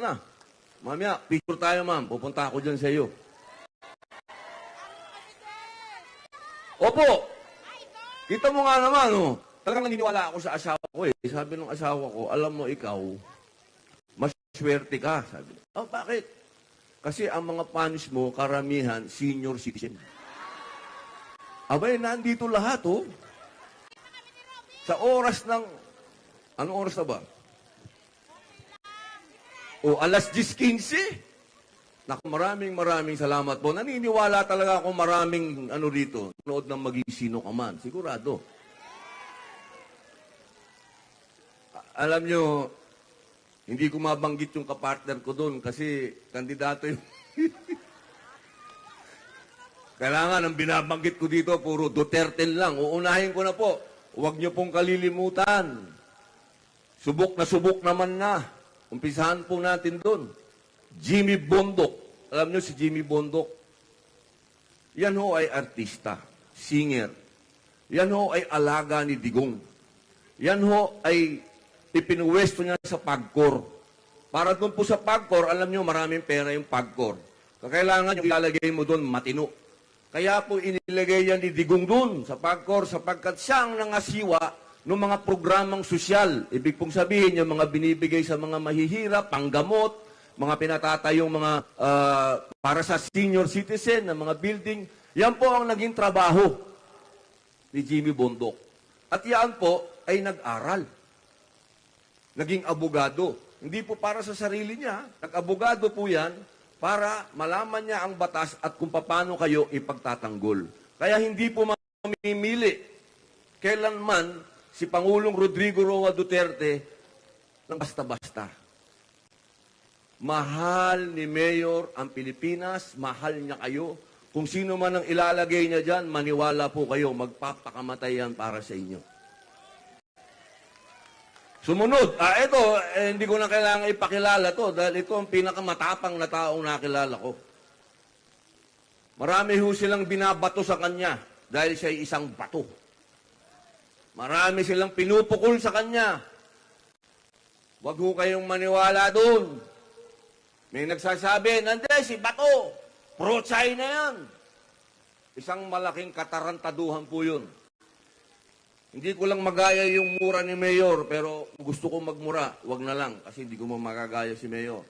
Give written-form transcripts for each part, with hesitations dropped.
na. Mamaya, picture tayo, ma'am. Pupunta ako dyan sa iyo. Opo! Kita mo nga naman, oh. Talagang naniniwala ako sa asawa ko eh. Sabi ng asawa ko, alam mo ikaw, mas swerte ka. Sabi, oh, bakit? Kasi ang mga fans mo, karamihan, senior citizen. Abay, nandito lahat, oh. Sa oras ng, anong oras na ba? O, alas 10:15. Naku, maraming salamat po. Naniniwala talaga ako maraming ano rito. Nood ng magisino ka man. Sigurado. Alam nyo, hindi ko mabanggit yung kapartner ko doon kasi kandidato yung... Kailangan, ang binabanggit ko dito, puro Duterte lang. Uunahin ko na po. Huwag nyo pong kalilimutan. Subok naman na. Umpisahan po natin doon. Jimmy Bondok. Alam nyo si Jimmy Bondok? Yan ho ay artista, singer. Yan ho ay alaga ni Digong. Yan ho ay ipinuwesto niya sa PAGCOR. Para doon po sa PAGCOR, alam nyo maraming pera yung PAGCOR. Kailangan yung ilalagay mo doon matino. Kaya po inilagay yan ni Digong doon sa PAGCOR sapagkat siyang nangasiwa ng mga programang sosyal. Ibig pong sabihin, yung mga binibigay sa mga mahihirap, panggamot, mga pinatatayong mga para sa senior citizen, na mga building. Yan po ang naging trabaho ni Jimmy Bondok. At yan po ay nag-aral. Naging abogado. Hindi po para sa sarili niya. Nag-abogado po yan para malaman niya ang batas at kung paano kayo ipagtatanggol. Kaya hindi po mamimili kailanman si Pangulong Rodrigo Roa Duterte ng basta-basta. Mahal ni Mayor ang Pilipinas, mahal niya kayo. Kung sino man ang ilalagay niya dyan, maniwala po kayo, magpapakamatay yan para sa inyo. Sumunod, ito, hindi ko na kailangan ipakilala to dahil ito ang pinakamatapang na taong nakilala ko. Marami ho silang binabato sa kanya dahil siya ay isang bato. Marami silang pinupukol sa kanya. Huwag ho kayong maniwala doon. May nagsasabi, nandiyan si Bato, pro-China yan. Isang malaking katarantaduhan po yun. Hindi ko lang magaya yung mura ni Mayor, pero gusto ko magmura, wag na lang, kasi hindi ko magagaya si Mayor.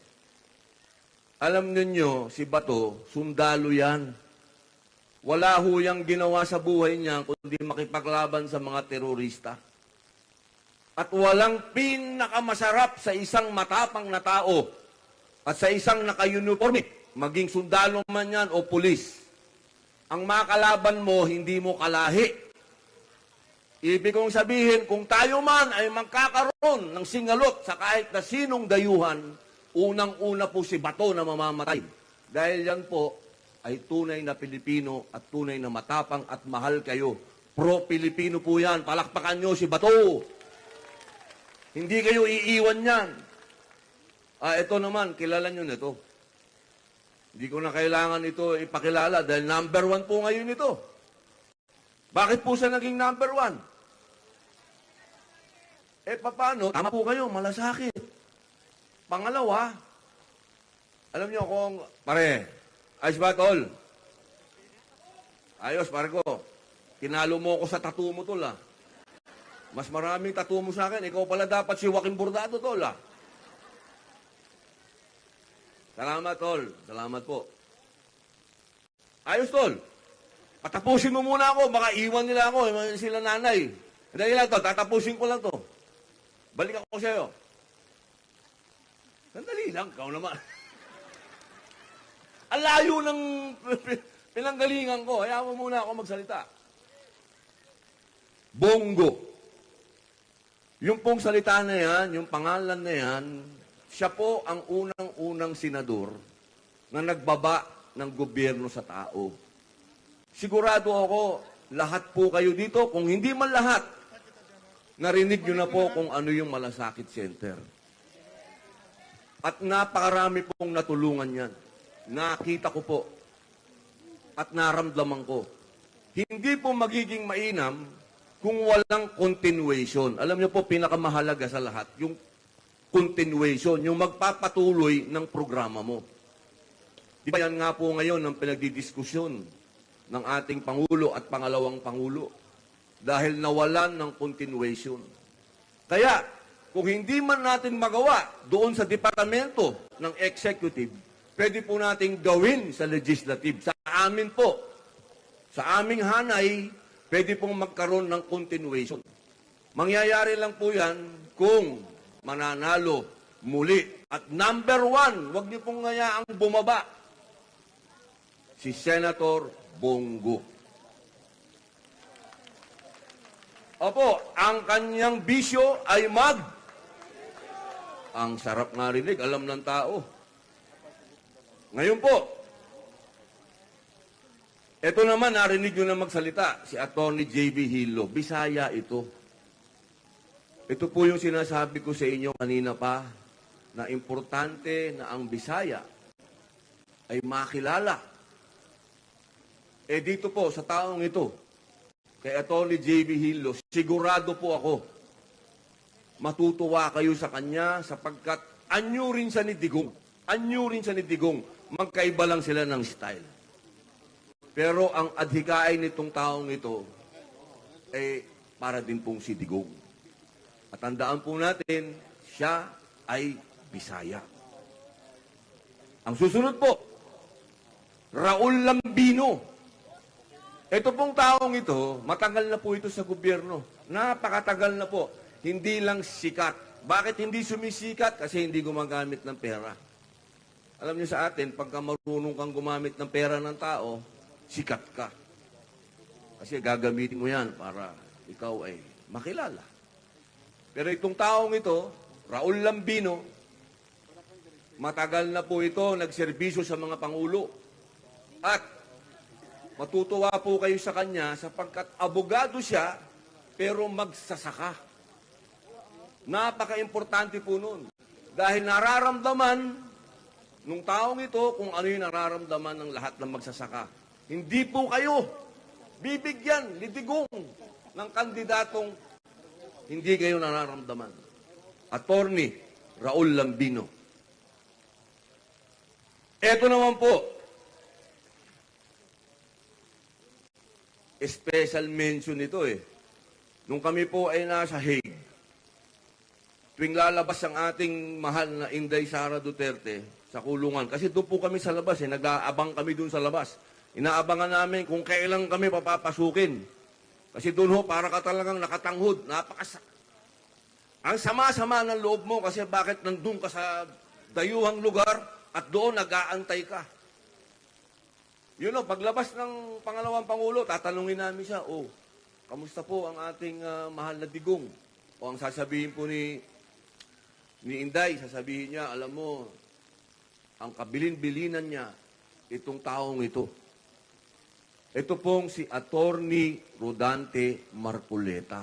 Alam ninyo, si Bato, sundalo yan. Wala ho yang ginawa sa buhay niya kundi makipaglaban sa mga terorista. At walang pinakamasarap sa isang matapang na tao at sa isang naka-uniforme, maging sundalo man yan o pulis. Ang makalaban mo, hindi mo kalahi. Ibig kong sabihin, kung tayo man ay magkakaroon ng singalot sa kahit na sinong dayuhan, unang-una po si Bato na mamamatay. Dahil yan po, ay tunay na Pilipino at tunay na matapang at mahal kayo. Pro-Pilipino po yan. Palakpakan nyo si Bato. Hindi kayo iiwan yan. Ito naman, kilala nyo nito. Hindi ko na kailangan ito ipakilala dahil number 1 po ngayon ito. Bakit po siya naging number 1? Paano? Tama po kayo, malasakit. Pangalawa, alam nyo kung, pare, ayos ba, tol? Ayos, pare ko. Tinalo mo ko sa tattoo mo, tol, ah. Mas maraming tattoo mo sa akin. Ikaw pala dapat si Joaquin Bordado, tol, ah. Salamat, tol. Salamat po. Ayos, tol. Patapusin mo muna ako. Baka iwan nila ako. Sila nanay. Dahil lang, tol. Tatapusin ko lang to. Balik ako sa'yo. Sandali lang. Ikaw naman. Ang layo ng pinanggalingan ko. Hayaan mo muna ako magsalita. Bongo. Yung pong salita na yan, yung pangalan na yan, siya po ang unang-unang senador na nagbaba ng gobyerno sa tao. Sigurado ako, lahat po kayo dito, kung hindi man lahat, narinig nyo na po kung ano yung Malasakit Center. At napakarami pong natulungan yan. Nakita ko po at naramdaman ko. Hindi po magiging mainam kung walang continuation. Alam niyo po, pinakamahalaga sa lahat, yung continuation, yung magpapatuloy ng programa mo. Di ba yan nga po ngayon ang pinagdidiskusyon ng ating Pangulo at Pangalawang Pangulo dahil nawalan ng continuation. Kaya, kung hindi man natin magawa doon sa departamento ng executive, pwede po natin gawin sa legislative. Sa amin po, sa aming hanay, pwede pong magkaroon ng continuation. Mangyayari lang po yan kung mananalo muli. At number one, huwag niyo pong ngayaang bumaba, si Senator Bongo. Opo, ang kanyang bisyo ay Ang sarap nga rinig, alam ng tao. Ngayon po, ito naman, narinig nyo na magsalita, si Atty. J.B. Hillo. Bisaya ito. Ito po yung sinasabi ko sa inyo kanina pa, na importante na ang Bisaya ay makilala. Dito po, sa taong ito, kay Atty. J.B. Hillo, sigurado po ako, matutuwa kayo sa kanya sapagkat anyo rin siya ni Digong. Anyo rin siya ni Digong. Magkaiba lang sila ng style. Pero ang adhikain nitong taong ito, para din pong si Digong. At tandaan po natin, siya ay Bisaya. Ang susunod po, Raul Lambino. Ito pong taong ito, matagal na po ito sa gobyerno. Napakatagal na po. Hindi lang sikat. Bakit hindi sumisikat? Kasi hindi gumagamit ng pera. Alam niyo sa atin, pagka marunong kang gumamit ng pera ng tao, sikat ka. Kasi gagamitin mo yan para ikaw ay makilala. Pero itong taong ito, Raul Lambino, matagal na po ito nagserbisyo sa mga pangulo. At matutuwa po kayo sa kanya sapagkat abogado siya, pero magsasaka. Napaka-importante po nun. Dahil nararamdaman nung taong ito kung ano yung nararamdaman ng lahat ng magsasaka. Hindi po kayo bibigyan, litigong ng kandidatong hindi kayo nararamdaman. Attorney Raul Lambino. Ito naman po, special mention ito Nung kami po ay nasa Hague, tuwing lalabas ang ating mahal na Inday Sara Duterte sa kulungan, kasi doon po kami sa labas, nag-aabang kami doon sa labas. Inaabangan namin kung kailan kami papapasukin. Kasi doon ho, para ka talagang nakatanghod. Ang sama-sama ng loob mo kasi bakit nandun ka sa dayuhang lugar at doon nag-aantay ka. Yun o, paglabas ng pangalawang Pangulo, tatanungin namin siya, kamusta po ang ating mahal na Digong? O ang sasabihin po ni Inday, sasabihin niya, alam mo, ang kabilin-bilinan niya, itong taong ito. Ito pong si Attorney Rodante Marcoleta.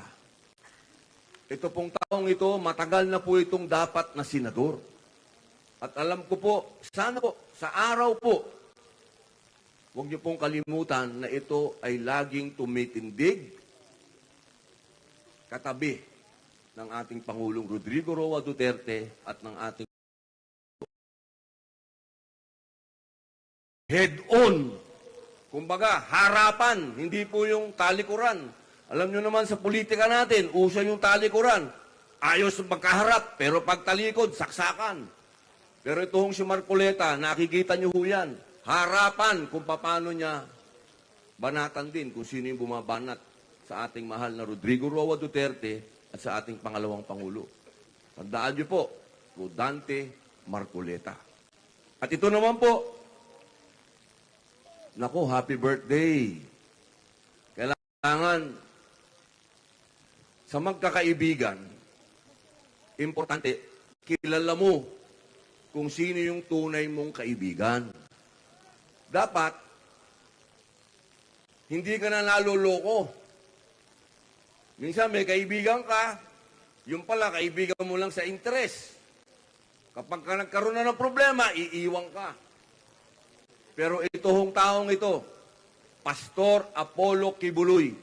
Ito pong taong ito, matagal na po itong dapat na senador. At alam ko po, sana po, sa araw po, huwag niyo pong kalimutan na ito ay laging tumitindig katabi ng ating Pangulong Rodrigo Roa Duterte at ng ating head-on. Kumbaga, harapan, hindi po yung talikuran. Alam niyo naman sa politika natin, uso yung talikuran. Ayos magkaharap, pero pag talikod, saksakan. Pero ito hong si Marcoleta, nakikita niyo ho yan. Harapan kung paano niya banatan din kung sino yung bumabanat sa ating mahal na Rodrigo Roa Duterte at sa ating pangalawang Pangulo. Tandaan niyo po, Rodante Marcoleta. At ito naman po, naku, happy birthday. Kailangan sa magkakaibigan, importante, kilala mo kung sino yung tunay mong kaibigan. Dapat, hindi ka na naloloko. Minsan may kaibigan ka, yung pala kaibigan mo lang sa interes. Kapag ka nagkaroon na ng problema, iiwang ka. Pero ito hong taong ito, Pastor Apollo Kibuloy,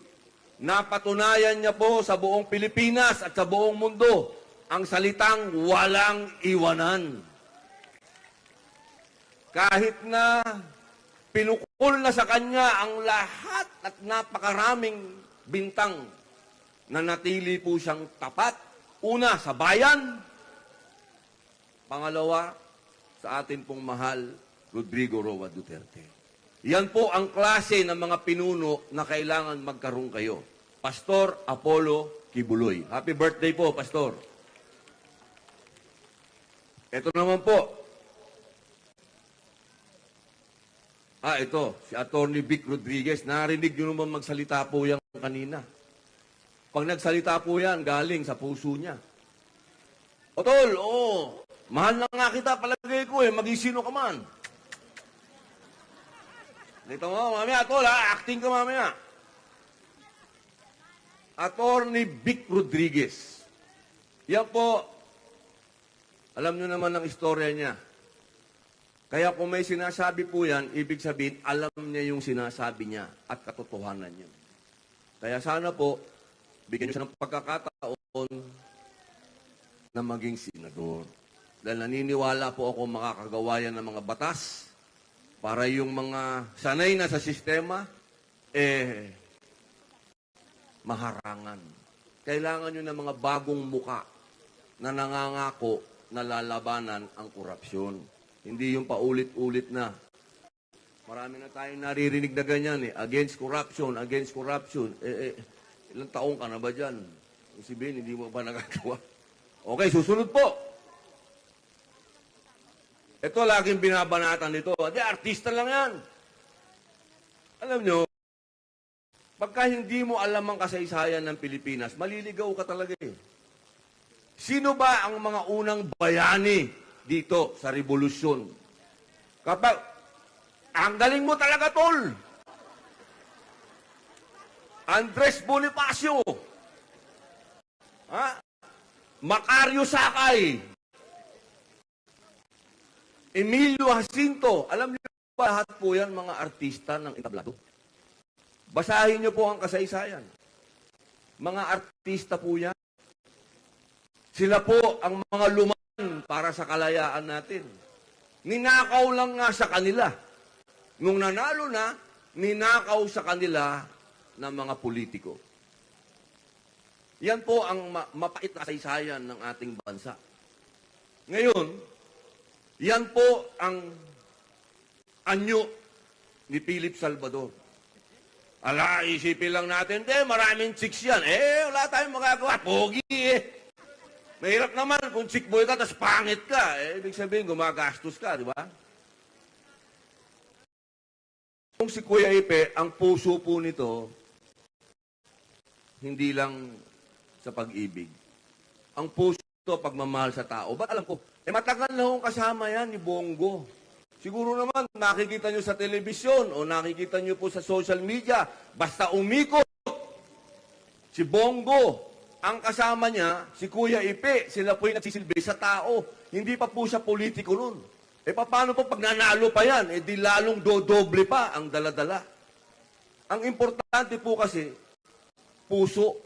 napatunayan niya po sa buong Pilipinas at sa buong mundo ang salitang walang iwanan. Kahit na pinukol na sa kanya ang lahat at napakaraming bintang, nanatili po siyang tapat. Una, sa bayan. Pangalawa, sa atin pong mahal, Rodrigo Roa Duterte. Yan po ang klase ng mga pinuno na kailangan magkaroon kayo. Pastor Apollo Kibuloy. Happy birthday po, Pastor. Ito naman po. Ito, si Atty. Vic Rodriguez. Narinig nyo naman magsalita po yan kanina. Pag nagsalita po yan, galing sa puso niya. O tol, oo, mahal na nga kita, palagay ko maging sino ka man. Dito mo, mamaya, tol, acting ka mamaya. Atty. Vic Rodriguez. Yan po, alam nyo naman ang istorya niya. Kaya kung may sinasabi po yan, ibig sabihin, alam niya yung sinasabi niya at katotohanan niya. Kaya sana po, bigyan niyo siya ng pagkakataon na maging senador. Dahil naniniwala po ako makakagawa yan ng mga batas para yung mga sanay na sa sistema, maharangan. Kailangan nyo ng mga bagong muka na nangangako na lalabanan ang korupsyon. Hindi yung paulit-ulit na. Marami na tayong naririnig na ganyan against corruption, against corruption. Ilang taong ka na ba dyan? Sabihin, hindi mo ba nagagawa? Okay, susunod po. Ito laging binabanatan nito. Di, artista lang yan. Alam nyo, pagka hindi mo alam ang kasaysayan ng Pilipinas, maliligaw ka talaga Sino ba ang mga unang bayani dito sa revolusyon? Kapag, ang galing mo talaga, tol. Andres Bonifacio. Macario Sakay. Emilio Jacinto. Alam niyo ba, lahat po yan mga artista ng entablado. Basahin niyo po ang kasaysayan. Mga artista po yan. Sila po ang mga para sa kalayaan natin. Ninakaw lang nga sa kanila. Nung nanalo na, ninakaw sa kanila ng mga politiko. Yan po ang mapait na kasaysayan ng ating bansa. Ngayon, yan po ang anyo ni Philip Salvador. Isipin lang natin, maraming chicks yan. Wala tayong magagawa. Pogi Mahirap naman kung chick boy ka, tapos pangit ka. Ibig sabihin, gumagastos ka, di ba? Kung si Kuya Ipe, ang puso po nito, hindi lang sa pag-ibig. Ang puso ito, pagmamahal sa tao. Ba't alam ko, matagal na akong kasama yan ni Bongo. Siguro naman, nakikita nyo sa telebisyon o nakikita nyo po sa social media, basta umikot si Bongo. Ang kasama niya, si Kuya Ipe, sila po yung nagsisilbi sa tao. Hindi pa po siya politiko nun. Paano po pag nanalo pa yan? Di lalong dodoble pa ang daladala. Ang importante po kasi, puso.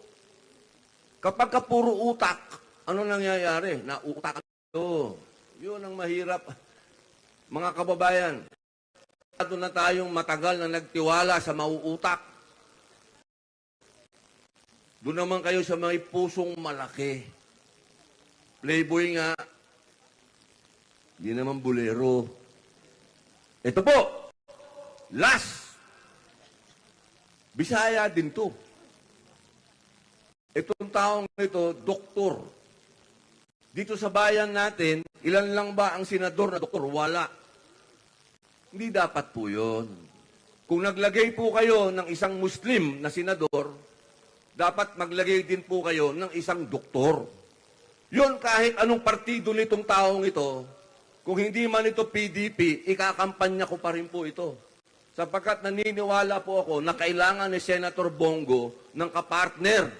Kapag ka puro utak, ano nangyayari? Nauutak ito. Yun ang mahirap. Mga kababayan, na tayong matagal na nagtiwala sa mauutak. Doon naman kayo sa may pusong malaki. Playboy nga. Hindi naman bolero. Ito po. Last. Bisaya din to. Itong taong ito, doktor. Dito sa bayan natin, ilan lang ba ang senador na doktor? Wala. Hindi dapat po yun. Kung naglagay po kayo ng isang Muslim na senador, dapat maglagay din po kayo ng isang doktor. Yun, kahit anong partido nitong taong ito, kung hindi man ito PDP, ikakampanya ko pa rin po ito. Sapagkat naniniwala po ako na kailangan ni Senator Bongo ng kapartner.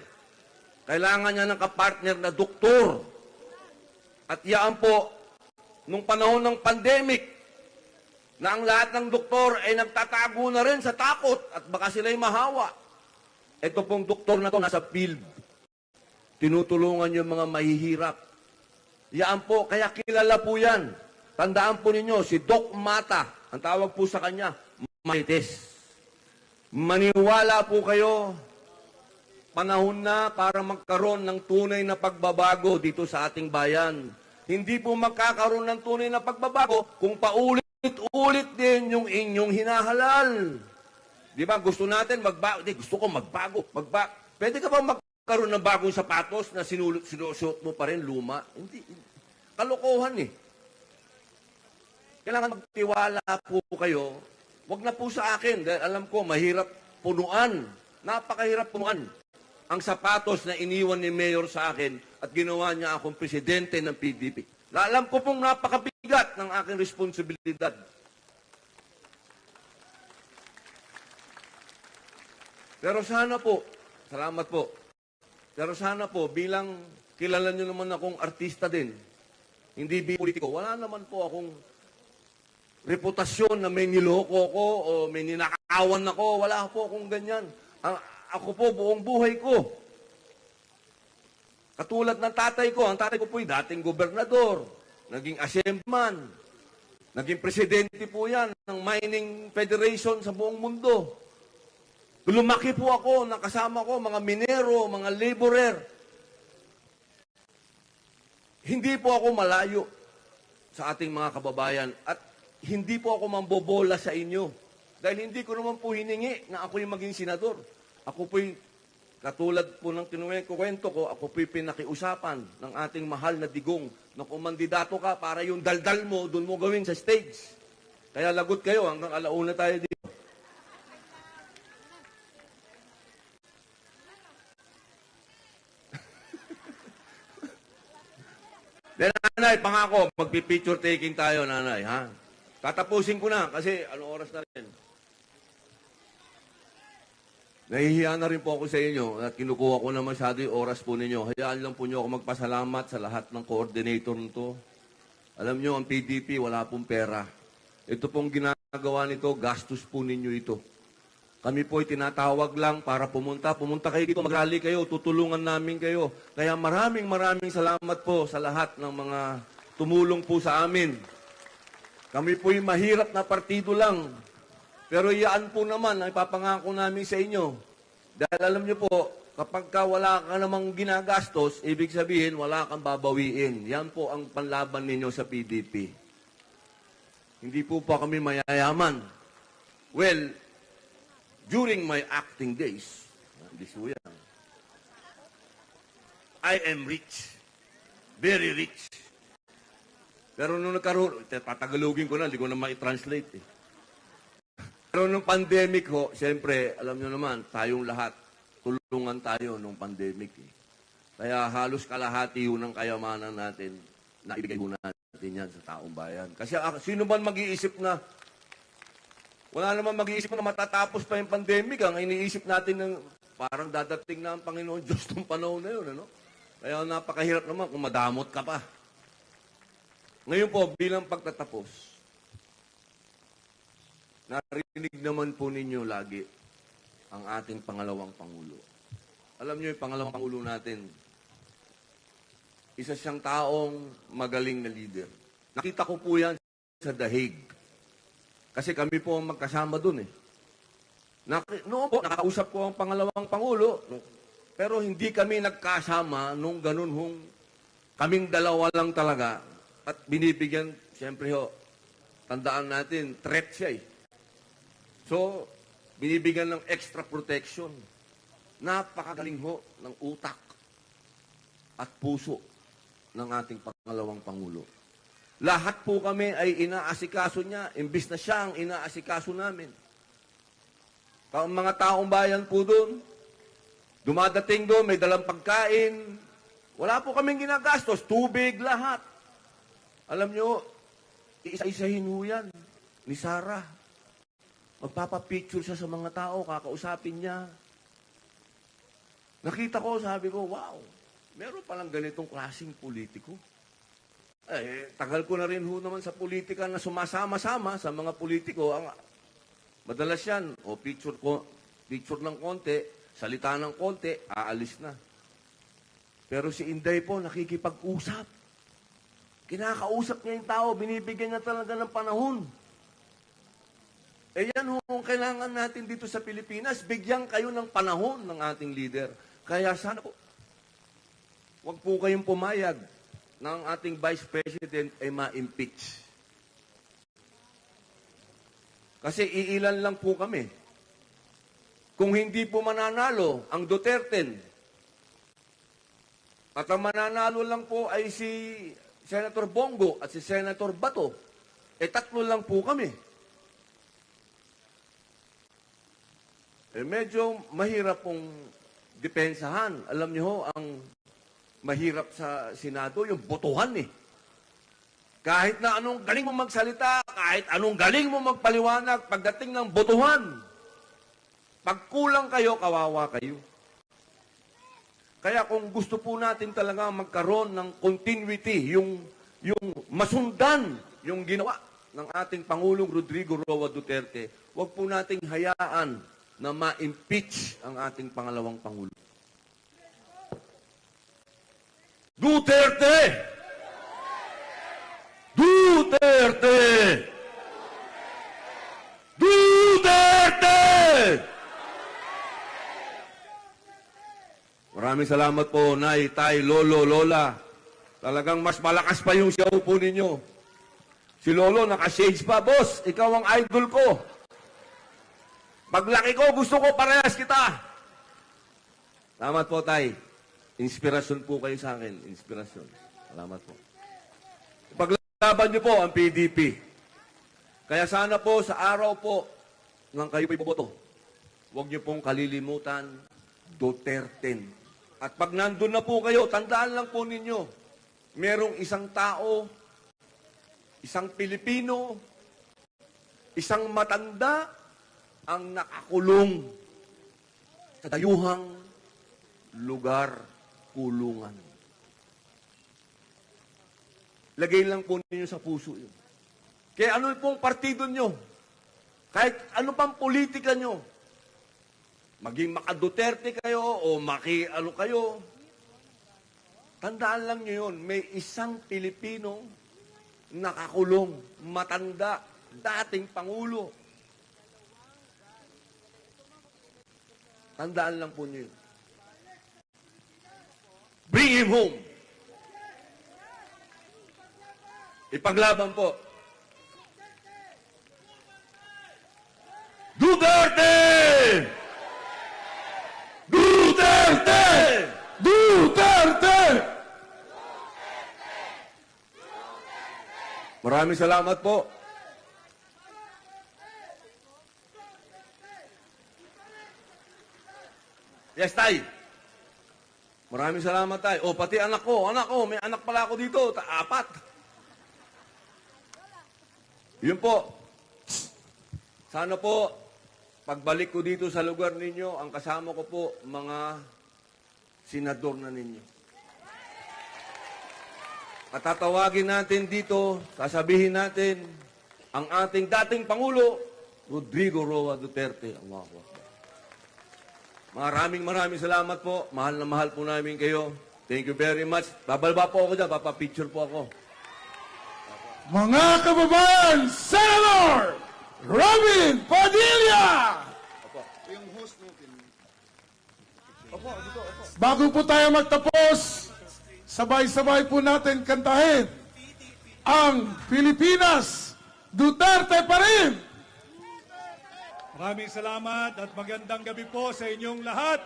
Kailangan niya ng kapartner na doktor. At yaan po, nung panahon ng pandemic, na ang lahat ng doktor ay nagtatago na rin sa takot at baka sila'y mahawa. Ito pong doktor na to nasa field. Tinutulungan yung mga mahihirap. Yan po, kaya kilala po yan. Tandaan po ninyo, si Doc Mata, ang tawag po sa kanya, Marites. Maniwala po kayo, panahon na para magkaroon ng tunay na pagbabago dito sa ating bayan. Hindi po magkakaroon ng tunay na pagbabago kung paulit-ulit din yung inyong hinahalal. Di ba? Gusto natin magbago. Di, gusto ko magbago. Pwede ka ba magkaroon ng bagong sapatos na sinusuot mo pa rin luma? Hindi. Kalokohan eh. Kailangan magtiwala po kayo. Huwag na po sa akin dahil alam ko mahirap punuan. Napakahirap punuan ang sapatos na iniwan ni Mayor sa akin at ginawa niya akong presidente ng PDP. Alam ko pong napakabigat ng aking responsibilidad. Pero sana po, salamat po, pero sana po bilang kilala niyo naman akong artista din, hindi politiko, wala naman po akong reputasyon na may niloko ko o may ninakawan ako. Wala po akong ganyan. Ako po, buong buhay ko. Katulad ng tatay ko. Ang tatay ko po ay dating gobernador, naging assemblyman, naging presidente po yan ng mining federation sa buong mundo. Lumaki po ako, nakasama ko mga minero, mga laborer. Hindi po ako malayo sa ating mga kababayan at hindi po ako mambobola sa inyo. Dahil hindi ko naman po hiningi na ako yung maging senador. Ako po'y, katulad po ng kwento ko, ako po'y pinakiusapan ng ating mahal na digong na kung mandidato ka para yung daldal mo, doon mo gawin sa stage. Kaya lagot kayo hanggang alauna tayo dito. Nanay, pangako, magpipicture taking tayo, nanay, ha? Tatapusin ko na kasi anong oras na rin. Nahihiya na rin po ako sa inyo at kinukuha ko na masyado yung oras po ninyo. Hayaan lang po nyo ako magpasalamat sa lahat ng coordinator nito. Alam nyo, ang PDP wala pong pera. Ito pong ginagawa nito, gastos po ninyo ito. Kami po ay tinatawag lang para pumunta. Pumunta kayo dito, mag-rally kayo, tutulungan namin kayo. Kaya maraming salamat po sa lahat ng mga tumulong po sa amin. Kami po'y mahirap na partido lang. Pero iyaan po naman ang ipapangako namin sa inyo. Dahil alam niyo po, kapag ka wala ka namang ginagastos, ibig sabihin wala kang babawiin. Yan po ang panlaban ninyo sa PDP. Hindi po pa kami mayayaman. Well, during my acting days, I am rich. Very rich. Pero nung nagkaroon, patagalogin ko na, hindi ko na ma-translate eh. Pero nung pandemic ho, siyempre, alam nyo naman, tayong lahat, tulungan tayo nung pandemic eh. Kaya halos kalahati ho ng kayamanan natin, naibigay ho natin yan sa taong bayan. Kasi sino man mag-iisip na, wala naman mag-iisip na matatapos pa yung pandemic, ang iniisip natin ng parang dadating na ang Panginoon Diyos ng panahon na yun, ano? Kaya napakahirap naman kung madamot ka pa. Ngayon po, bilang pagtatapos, narinig naman po ninyo lagi ang ating pangalawang Pangulo. Alam niyo yung pangalawang Pangulo natin, isa siyang taong magaling na leader. Nakita ko po yan sa The Hague. Kasi kami po ang magkasama dun eh. Noon po, nakausap ko ang pangalawang Pangulo, pero hindi kami nagkasama nung ganun hong kaming dalawa lang talaga. At binibigyan, siyempre ho, tandaan natin, threat siya eh. So, binibigyan ng extra protection. Napakagaling ho ng utak at puso ng ating pangalawang Pangulo. Lahat po kami ay inaasikaso niya, imbis na siya ang inaasikaso namin. Ang mga taong bayan po doon, dumadating doon, may dalang pagkain, wala po kaming ginagastos, tubig, lahat. Alam nyo, isa-isahin ho yan ni Sarah. Magpapapicture siya sa mga tao, kakausapin niya. Nakita ko, sabi ko, wow, meron palang ganitong klaseng politiko. Tagal ko na rin ho naman sa politika na sumasama-sama sa mga politiko. Madalas yan, picture ng konti, salita ng konti, aalis na. Pero si Inday po, nakikipag-usap. Kinakausap niya yung tao, binibigyan niya talaga ng panahon. Eh yan ang kailangan natin dito sa Pilipinas, bigyan kayo ng panahon ng ating leader. Kaya sana po, huwag po kayong pumayag na ang ating Vice President ay ma-impeach. Kasi iilan lang po kami. Kung hindi po mananalo ang Duterte, at ang mananalo lang po ay si Senator Bongo at si Senator Bato, eh tatlo lang po kami. Eh medyo mahirap pong depensahan. Alam niyo ho, ang mahirap sa Senado, yung botohan eh. Kahit na anong galing mo magsalita, kahit anong galing mo magpaliwanag, pagdating ng botohan, pag kulang kayo, kawawa kayo. Kaya kung gusto po natin talaga magkaroon ng continuity, yung masundan yung ginawa ng ating Pangulong Rodrigo Roa Duterte, huwag po nating hayaan na ma-impeach ang ating pangalawang Pangulo. Duterte! Duterte! Duterte! Maraming salamat po, Nay, Tay, Lolo, Lola. Talagang mas malakas pa yung siyaw po ninyo. Si Lolo, naka-shades pa. Boss, ikaw ang idol ko. Paglaki ko, gusto ko parehas kita. Salamat po, Tay. Inspirasyon po kayo sa akin. Inspirasyon. Salamat po. Paglaban niyo po ang PDP. Kaya sana po, sa araw po, nang kayo iboboto, huwag niyo pong kalilimutan, Duterte. At pag nandun na po kayo, tandaan lang po ninyo, merong isang tao, isang Pilipino, isang matanda, ang nakakulong sa dayuhang lugar, kulungan. Lagay lang po ninyo sa puso yun. Kaya ano pong partido nyo, kahit ano pang politika nyo, maging maka-Duterte kayo o maki-ano kayo, tandaan lang nyo yun, may isang Pilipino nakakulong, matanda, dating Pangulo. Tandaan lang po niyo yun. Bring him home. Ipaglaban po. Duterte! Duterte! Duterte! Maraming salamat po. Yes, Tay. Maraming salamat, Tay. O, pati anak ko, may anak pala ako dito, 4. Yun po. Sana po, pagbalik ko dito sa lugar ninyo, ang kasama ko po, mga senador na ninyo. At tatawagin natin dito, sasabihin natin, ang ating dating Pangulo, Rodrigo Roa Duterte. Allahu Akbar. Maraming salamat po. Mahal na mahal po namin kayo. Thank you very much. Babalba po ako dyan. Papapicture po ako. Mga kababayan, Senator Robin Padilla! Bago po tayo magtapos, sabay-sabay po natin kantahin ang Pilipinas, Duterte pa rin! Maraming salamat at magandang gabi po sa inyong lahat.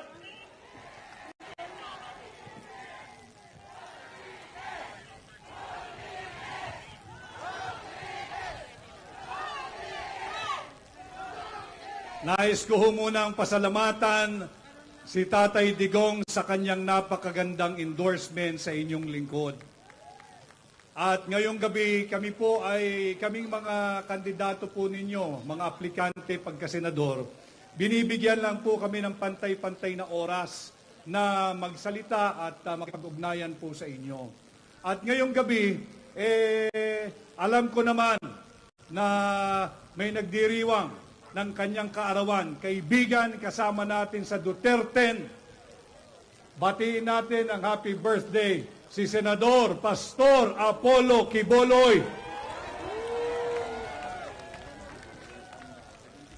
Nais ko ho munang pasalamatan si Tatay Digong sa kanyang napakagandang endorsement sa inyong lingkod. At ngayong gabi, kaming mga kandidato po ninyo, mga aplikante pagkasenador, binibigyan lang po kami ng pantay-pantay na oras na magsalita at makipag-ugnayan po sa inyo. At ngayong gabi, alam ko naman na may nagdiriwang ng kanyang kaarawan, kaibigan kasama natin sa Duterte. Batiin natin ang happy birthday si Senador Pastor Apollo Quiboloy.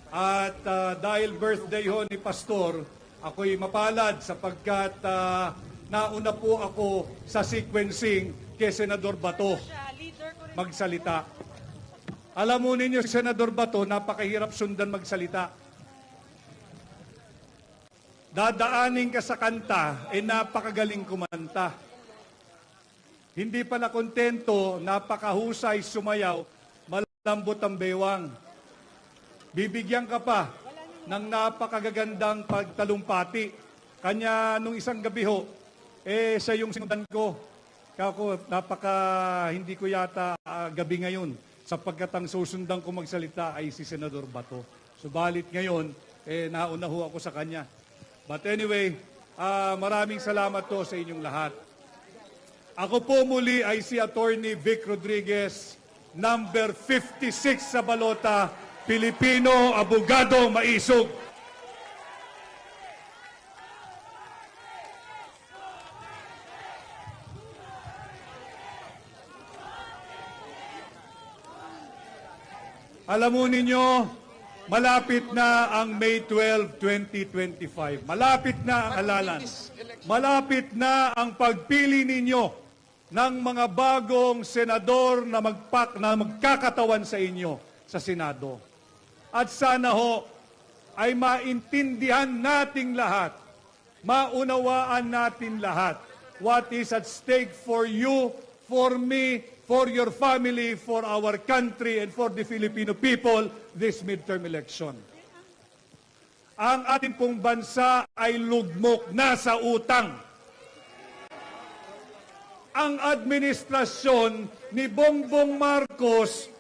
At dahil birthday ho ni Pastor, ako'y mapalad sapagkat nauna po ako sa sequencing kay Senador Bato magsalita. Alam mo ninyo, si Senador Bato, napakahirap sundan magsalita. Dadaanin ka sa kanta, napakagaling kumanta. Hindi pala kontento, napakahusay sumayaw, malambot ang bewang. Bibigyan ka pa ng napakagagandang pagtalumpati. Kanya nung isang gabi ho, siya yung sinundan ko. Kako, hindi ko yata gabi ngayon sapagkat ang susundan ko magsalita ay si Senador Bato. Subalit ngayon, nauna ho ako sa kanya. But anyway, maraming salamat to sa inyong lahat. Ako po muli ay si Attorney Vic Rodriguez, number 56 sa balota, Pilipino, abogado, maisog. Alam mo ninyo, malapit na ang May 12, 2025. Malapit na ang halalan. Malapit na ang pagpili ninyo ng mga bagong senador na magkakatawan sa inyo sa Senado. At sana ho ay maintindihan nating lahat, maunawaan natin lahat what is at stake for you, for me, for your family, for our country, and for the Filipino people this midterm election. Ang ating pong bansa ay lugmok na sa utang. Ang administrasyon ni Bongbong Marcos,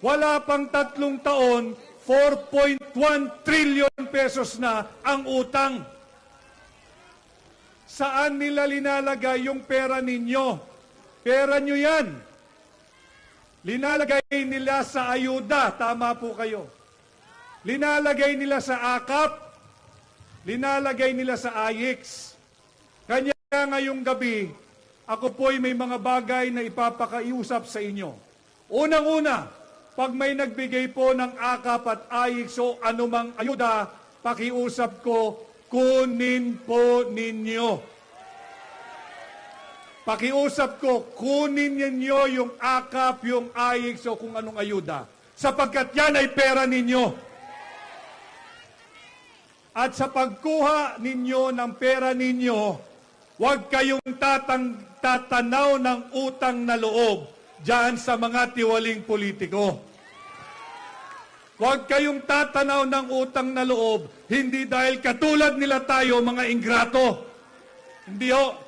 wala pang 3 taon, 4.1 trillion pesos na ang utang. Saan nila linalagay yung pera ninyo? Pera nyo yan. Linalagay nila sa ayuda, tama po kayo. Linalagay nila sa AKAP, linalagay nila sa AYIX. Kanya ngayong gabi, ako po'y may mga bagay na ipapakaiusap sa inyo. Unang-una, pag may nagbigay po ng AKAP at AYIX o anumang ayuda, pakiusap ko, kunin po ninyo. Pakiusap ko, kunin ninyo yung AKAP, yung AYIX o kung anong ayuda. Sapagkat yan ay pera ninyo. At sa pagkuha ninyo ng pera ninyo, huwag kayong tatanaw ng utang na loob diyan sa mga tiwaling politiko. Huwag kayong tatanaw ng utang na loob, hindi dahil katulad nila tayo, mga ingrato. Hindi ho.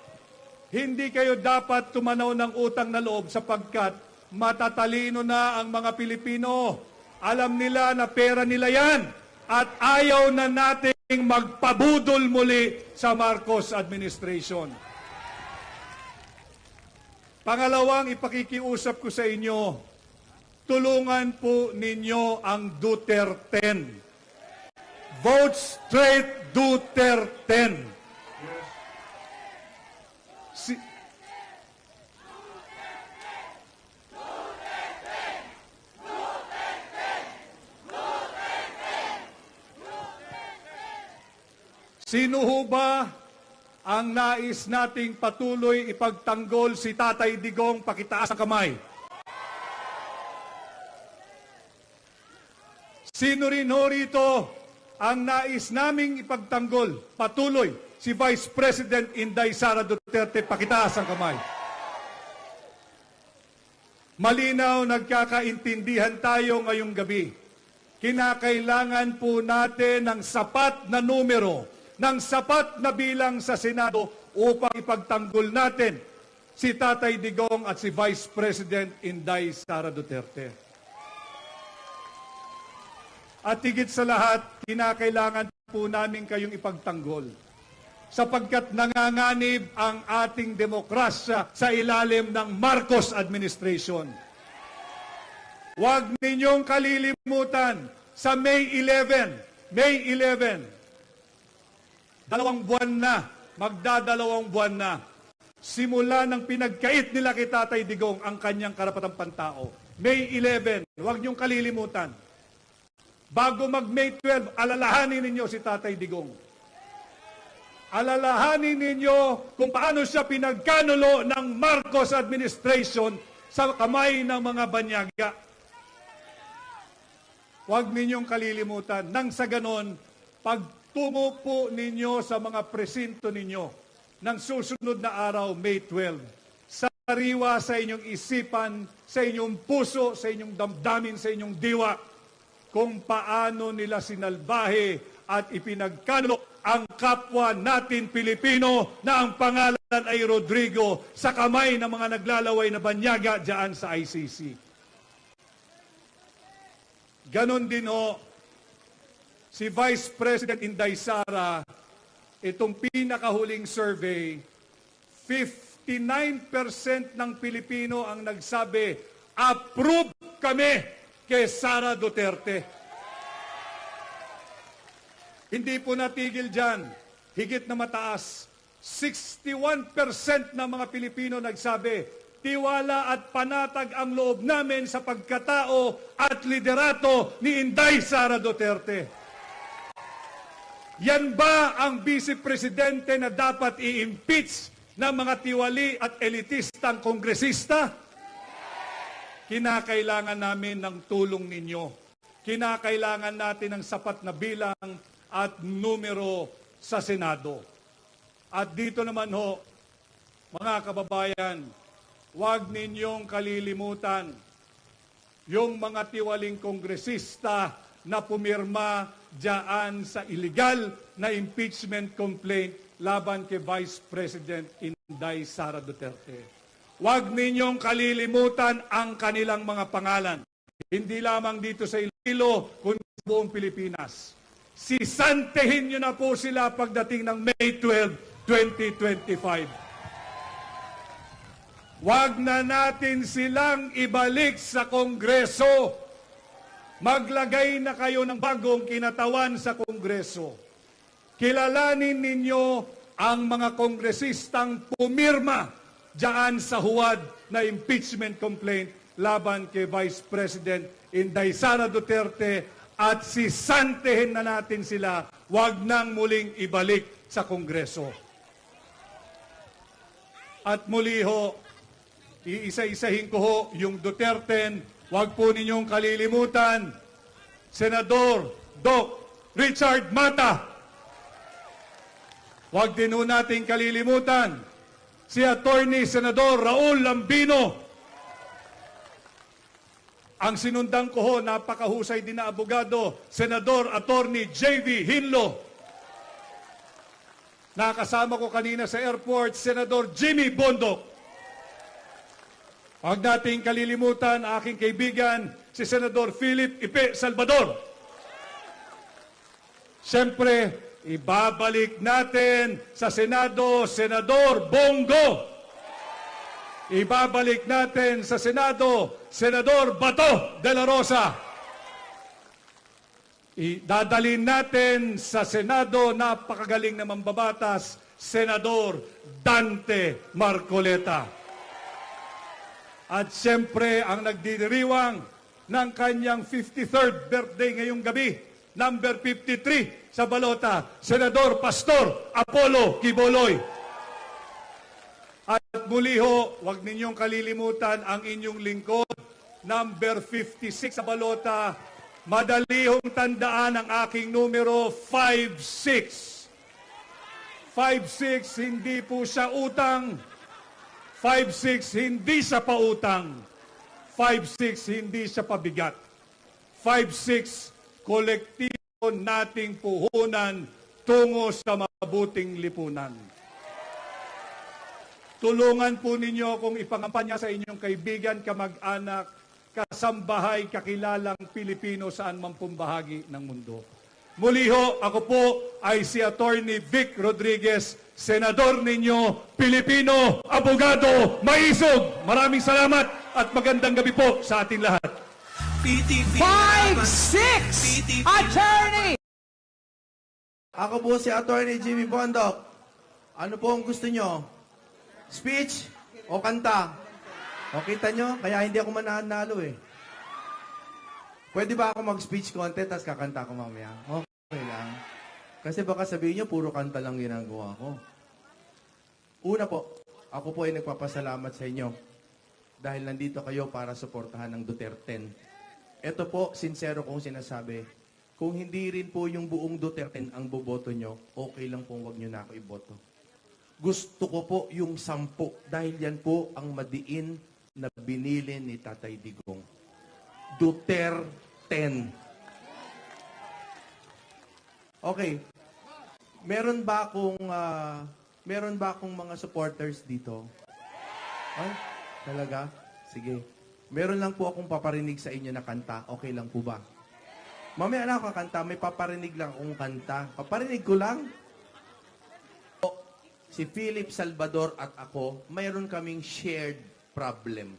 Hindi kayo dapat tumanaw ng utang na loob sapagkat matatalino na ang mga Pilipino. Alam nila na pera nila yan at ayaw na nating magpabudol muli sa Marcos administration. Pangalawang ipakikiusap ko sa inyo, tulungan po ninyo ang Duterte. Vote straight Duterte. Sino ho ba ang nais nating patuloy ipagtanggol si Tatay Digong? Pakitaas ang kamay. Sino rin ho rito ang nais naming ipagtanggol patuloy si Vice President Inday Sara Duterte? Pakitaas ang kamay. Malinaw, nagkakaintindihan tayo ngayong gabi. Kinakailangan po natin ng sapat na numero, ng sapat na bilang sa Senado upang ipagtanggol natin si Tatay Digong at si Vice President Inday Sara Duterte. At higit sa lahat, kinakailangan po namin kayong ipagtanggol sapagkat nanganganib ang ating demokrasya sa ilalim ng Marcos administration. Huwag ninyong kalilimutan sa May 11, 2 buwan na, magdadalawang buwan na, simula ng pinagkait nila kay Tatay Digong ang kanyang karapatang pantao. May 11, huwag niyong kalilimutan. Bago mag-May 12, alalahanin ninyo si Tatay Digong. Alalahanin ninyo kung paano siya pinagkanulo ng Marcos administration sa kamay ng mga banyaga. Huwag ninyong kalilimutan. Nang sa ganon, pagtungo po ninyo sa mga presinto ninyo ng susunod na araw, May 12, sariwa sa inyong isipan, sa inyong puso, sa inyong damdamin, sa inyong diwa, kung paano nila sinalbahe at ipinagkanulo ang kapwa natin Pilipino na ang pangalan ay Rodrigo sa kamay ng mga naglalaway na banyaga dyan sa ICC. Ganon din ho, si Vice President Inday Sara, itong pinakahuling survey, 59% ng Pilipino ang nagsabi, approve kami kay Sara Duterte. Hindi po natigil dyan, higit na mataas, 61% ng mga Pilipino nagsabi, tiwala at panatag ang loob namin sa pagkatao at liderato ni Inday Sara Duterte. Yan ba ang Vice Presidente na dapat i-impeach ng mga tiwali at elitistang kongresista? Kinakailangan namin ng tulong ninyo. Kinakailangan natin ng sapat na bilang at numero sa Senado. At dito naman ho, mga kababayan, huwag ninyong kalilimutan yung mga tiwaling kongresista na pumirma dyan sa illegal na impeachment complaint laban kay Vice President Inday Sara Duterte. Huwag ninyong kalilimutan ang kanilang mga pangalan. Hindi lamang dito sa Iloilo, kundi sa buong Pilipinas. Sisantehin nyo na po sila pagdating ng May 12, 2025. Huwag na natin silang ibalik sa Kongreso. Maglagay na kayo ng bagong kinatawan sa Kongreso. Kilalanin ninyo ang mga kongresistang pumirma diyan sa huwad na impeachment complaint laban kay Vice President Inday Sara Duterte at sisantehin na natin sila, huwag nang muling ibalik sa Kongreso. At muli ho, iisa-isahin ko ho yung Duterte, huwag po ninyong kalilimutan, Senador Doc Richard Mata. Huwag din ho natin kalilimutan, si Attorney Senador Raul Lambino. Ang sinundan ko ho, napakahusay din na abogado, Senador Attorney J.V. Hinlo. Nakasama ko kanina sa airport, Senador Jimmy Bondoc. Huwag nating kalilimutan aking kaibigan, si Senador Philip Ipe Salvador. Siyempre, ibabalik natin sa Senado, Senador Bongo. Ibabalik natin sa Senado, Senador Bato de la Rosa. Idadalhin natin sa Senado, napakagaling na mambabatas, Senador Dante Marcoleta. At siyempre, ang nagdiriwang ng kanyang 53rd birthday ngayong gabi, number 53 sa balota, Senador Pastor Apollo Quiboloy. At muli ho, huwag ninyong kalilimutan ang inyong lingkod, number 56 sa balota. Madali hong tandaan ang aking numero, 56. 56, hindi po siya utang. 56, hindi siya pautang. 56, hindi siya pabigat. 56, kolektibo nating puhunan tungo sa mabuting lipunan. Tulungan po ninyo akong ipangampanya sa inyong kaibigan, kamag-anak, kasambahay, kakilalang Pilipino saan man pong bahagi ng mundo. Muli ho, ako po ay si Attorney Vic Rodriguez, Senador ninyo, Pilipino, abogado, maisog. Maraming salamat at magandang gabi po sa ating lahat. 5-6! Attorney! Ako po si Attorney Jimmy Bondoc. Ano po ang gusto nyo? Speech o kanta? O kita nyo, kaya hindi ako mananalo eh. Pwede ba ako mag-speech contest tapos kakanta ko mamaya? Okay lang. Kasi baka sabihin nyo, puro kanta lang ginagawa ko. Una po, ako po ay nagpapasalamat sa inyo dahil nandito kayo para suportahan ng Duterte. Ito po, sincero kong sinasabi. Kung hindi rin po yung buong Duterte ang boboto nyo, okay lang po wag nyo na ako iboto. Gusto ko po yung 10 dahil yan po ang madiin na binili ni Tatay Digong. Duterte. Okay. Meron ba akong mga supporters dito? Ay, talaga? Sige. Meron lang po akong paparinig sa inyo na kanta. Okay lang po ba? Mamaya na ako kakanta, may paparinig lang akong kanta. Paparinig ko lang. Si Philip Salvador at ako, mayroon kaming shared problem.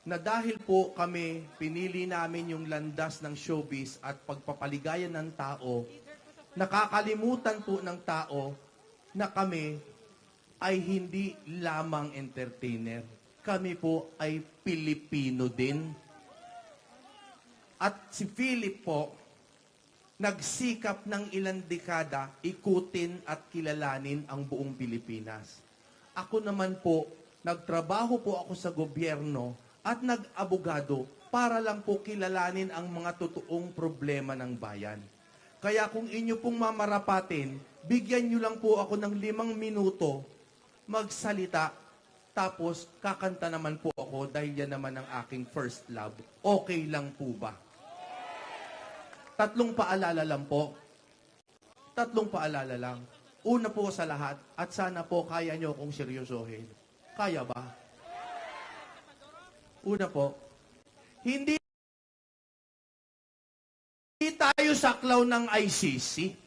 Na dahil po kami, pinili namin yung landas ng showbiz at pagpapaligayan ng tao, nakakalimutan po ng tao na kami ay hindi lamang entertainer. Kami po ay Pilipino din. At si Philip po, nagsikap ng ilang dekada ikutin at kilalanin ang buong Pilipinas. Ako naman po, nagtrabaho po ako sa gobyerno at nag-abogado para lang po kilalanin ang mga totoong problema ng bayan. Kaya kung inyo pong mamarapatin, bigyan nyo lang po ako ng 5 minuto magsalita, tapos kakanta naman po ako dahil yan naman ang aking first love. Okay lang po ba? 3 paalala lang po. 3 paalala lang. Una po sa lahat, at sana po kaya nyo akong seryosohin. Kaya ba? Una po, hindi tayo saklaw ng ICC.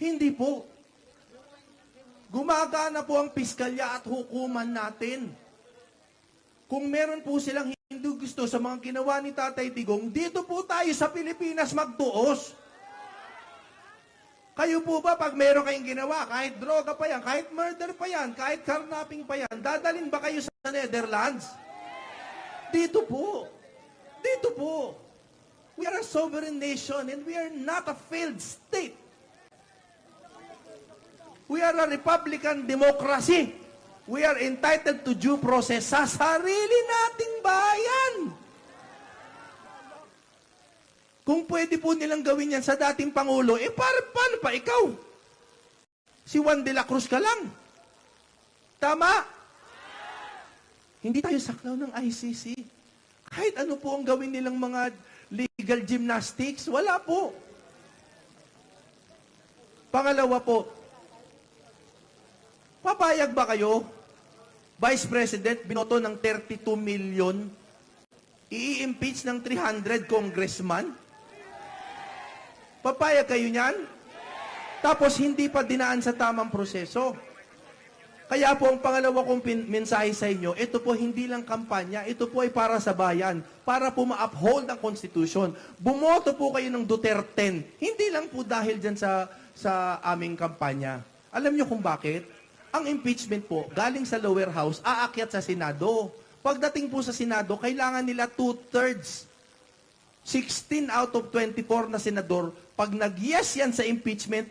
Hindi po. Gumagana po ang piskalya at hukuman natin. Kung meron po silang hindi gusto sa mga ginawa ni Tatay Digong, dito po tayo sa Pilipinas magtuos. Kayo po ba, pag meron kayong ginawa, kahit droga pa yan, kahit murder pa yan, kahit carnapping pa yan, dadalhin ba kayo sa Netherlands? Dito po. Dito po. We are a sovereign nation and we are not a failed state. We are a Republican democracy. We are entitled to due process sa sarili nating bayan. Kung pwede po nilang gawin yan sa dating Pangulo, paano pa ikaw? Si Juan de la Cruz ka lang. Tama? Hindi tayo saklaw ng ICC. Kahit ano po ang gawin nilang mga legal gymnastics, wala po. Pangalawa po, papayag ba kayo, Vice President, binoto ng 32 million, i-impeach ng 300 congressman? Papayag kayo niyan? Tapos hindi pa dinaan sa tamang proseso. Kaya po ang pangalawa kong mensahe sa inyo, ito po hindi lang kampanya, ito po ay para sa bayan, para po ma-uphold ang Constitution. Bumoto po kayo ng Duterte, hindi lang po dahil dyan sa aming kampanya. Alam niyo kung bakit? Ang impeachment po, galing sa lower house, aakyat sa Senado. Pagdating po sa Senado, kailangan nila 2/3. 16 out of 24 na senador, pag nag-yes yan sa impeachment,